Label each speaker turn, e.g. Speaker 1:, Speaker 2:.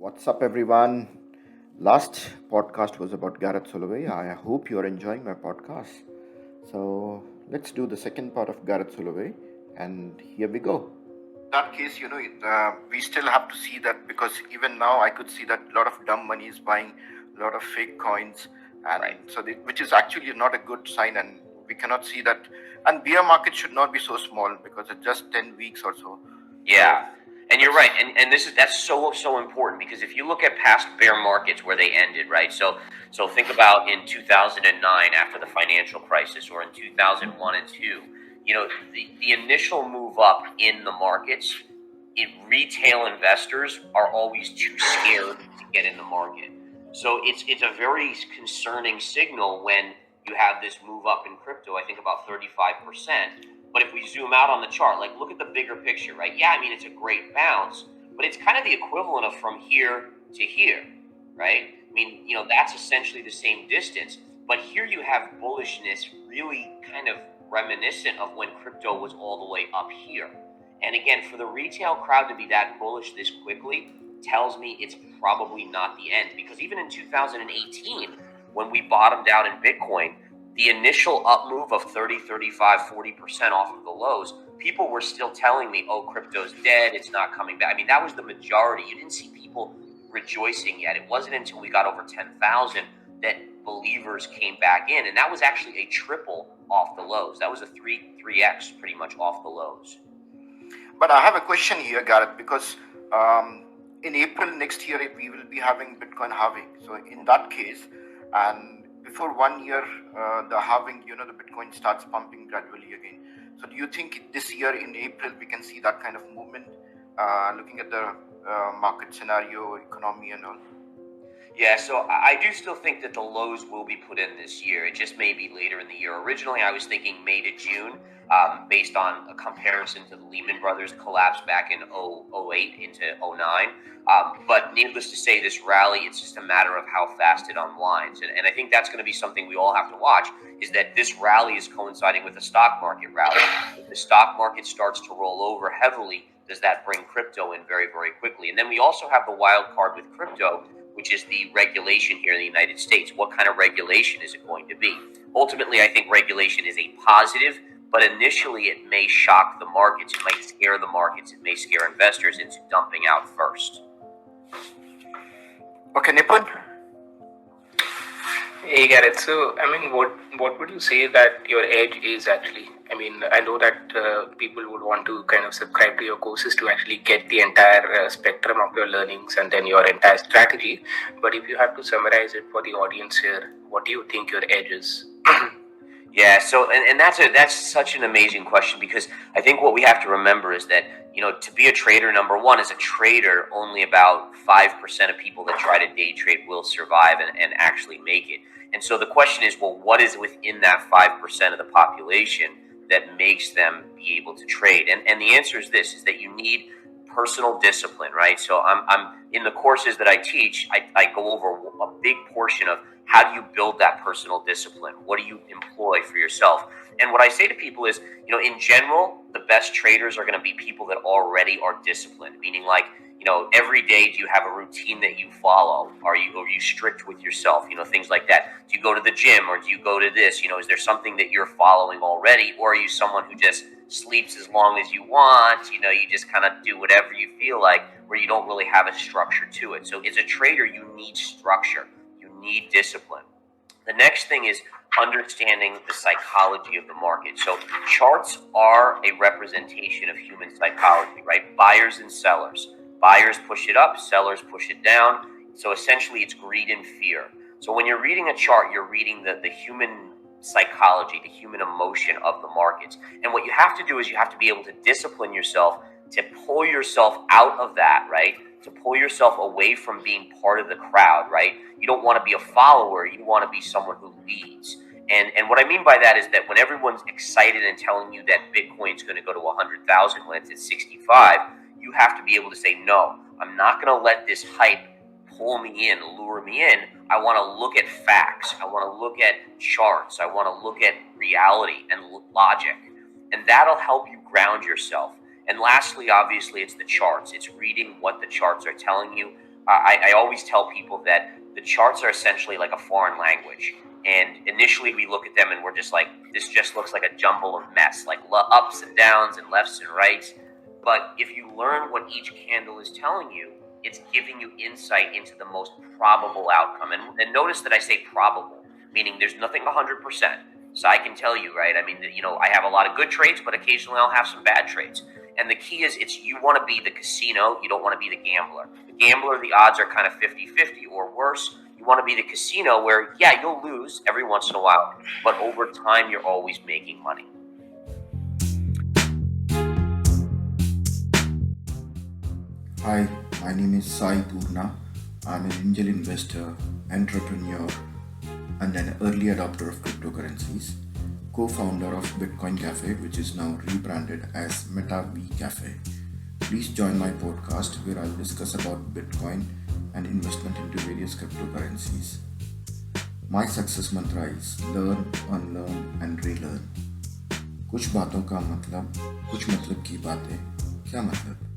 Speaker 1: What's up, everyone? Last podcast was about Gareth Soloway. I hope you're enjoying my podcast. So let's do the second part of Gareth Soloway, and here we go. In that case, we still have to see that because even now I could see that a lot of dumb money is buying a lot of fake coins, and which is actually not a good sign, and we cannot see that. And bear market should not be so small because it's just 10 weeks or so.
Speaker 2: Yeah. And you're right, and that's so important because if you look at past bear markets where they ended, right? So think about in 2009 after the financial crisis, or in 2001 and 2. The initial move up in the markets, retail investors are always too scared to get in the market. So it's a very concerning signal when you have this move up in crypto. I think about 35%. But if we zoom out on the chart, like look at the bigger picture, right? Yeah, I mean, it's a great bounce, but it's kind of the equivalent of from here to here, right? I mean, that's essentially the same distance, but here you have bullishness really kind of reminiscent of when crypto was all the way up here. And again, for the retail crowd to be that bullish this quickly tells me it's probably not the end, because even in 2018, when we bottomed out in Bitcoin, the initial up move of 30, 35, 40% off of the lows, people were still telling me, oh, crypto's dead, it's not coming back. I mean, that was the majority. You didn't see people rejoicing yet. It wasn't until we got over 10,000 that believers came back in. And that was actually a triple off the lows. That was a 3x pretty much off the lows.
Speaker 1: But I have a question here, Gareth, because in April next year, we will be having Bitcoin halving. So in that case, and before 1 year, the halving, the Bitcoin starts pumping gradually again. So do you think this year in April, we can see that kind of movement, looking at the market scenario, economy and all?
Speaker 2: Yeah, so I do still think that the lows will be put in this year. It just may be later in the year. Originally, I was thinking May to June, based on a comparison to the Lehman Brothers collapse back in 08 into 09. But needless to say, this rally, it's just a matter of how fast it unwinds. And I think that's going to be something we all have to watch, is that this rally is coinciding with the stock market rally. If the stock market starts to roll over heavily, does that bring crypto in very, very quickly? And then we also have the wild card with crypto, which is the regulation here in the United States. What kind of regulation is it going to be? Ultimately, I think regulation is a positive, but initially it may shock the markets. It might scare the markets. It may scare investors into dumping out first.
Speaker 1: Okay, Nipun?
Speaker 3: Hey Gareth, so I mean, what would you say that your edge is actually? I mean, I know that people would want to kind of subscribe to your courses to actually get the entire spectrum of your learnings and then your entire strategy. But if you have to summarize it for the audience here, what do you think your edge is?
Speaker 2: Yeah, so and that's such an amazing question, because I think what we have to remember is that, to be a trader, number one, as a trader, only about 5% of people that try to day trade will survive and actually make it. And so the question is, well, what is within that 5% of the population that makes them be able to trade? And the answer is this, is that you need personal discipline, right? So I'm in the courses that I teach, I go over a big portion of how do you build that personal discipline? What do you employ for yourself? And what I say to people is, in general, the best traders are going to be people that already are disciplined, meaning like, every day, do you have a routine that you follow? Are you strict with yourself? Things like that. Do you go to the gym, or do you go to this? Is there something that you're following already? Or are you someone who just sleeps as long as you want? You just kind of do whatever you feel like, where you don't really have a structure to it. So as a trader, you need structure. You need discipline. The next thing is understanding the psychology of the market. So charts are a representation of human psychology, right? Buyers and sellers. Buyers push it up, sellers push it down. So essentially it's greed and fear. So when you're reading a chart, you're reading the human psychology, the human emotion of the markets. And what you have to do is you have to be able to discipline yourself to pull yourself out of that, right? To pull yourself away from being part of the crowd, right? You don't want to be a follower. You want to be someone who leads. And what I mean by that is that when everyone's excited and telling you that Bitcoin's going to go to 100,000 when it's at 65, you have to be able to say, no, I'm not going to let this hype pull me in, lure me in. I want to look at facts. I want to look at charts. I want to look at reality and logic. And that'll help you ground yourself. And lastly, obviously, it's the charts. It's reading what the charts are telling you. I always tell people that the charts are essentially like a foreign language. And initially we look at them and we're just like, this just looks like a jumble of mess, like ups and downs and lefts and rights. But if you learn what each candle is telling you, it's giving you insight into the most probable outcome. And notice that I say probable, meaning there's nothing 100%. So I can tell you, right? I mean, I have a lot of good trades, but occasionally I'll have some bad trades. And the key is you want to be the casino. You don't want to be the gambler. The gambler, the odds are kind of 50-50 or worse. You want to be the casino where, yeah, you'll lose every once in a while, but over time, you're always making money.
Speaker 1: Hi, my name is Sai Poorna. I'm an angel investor, entrepreneur, and an early adopter of cryptocurrencies, co-founder of Bitcoin Cafe, which is now rebranded as Meta V Cafe. Please join my podcast where I'll discuss about Bitcoin and investment into various cryptocurrencies. My success mantra is learn, unlearn and relearn. कुछ बातों का मतलब, कुछ मतलब की बातें, क्या मतलब?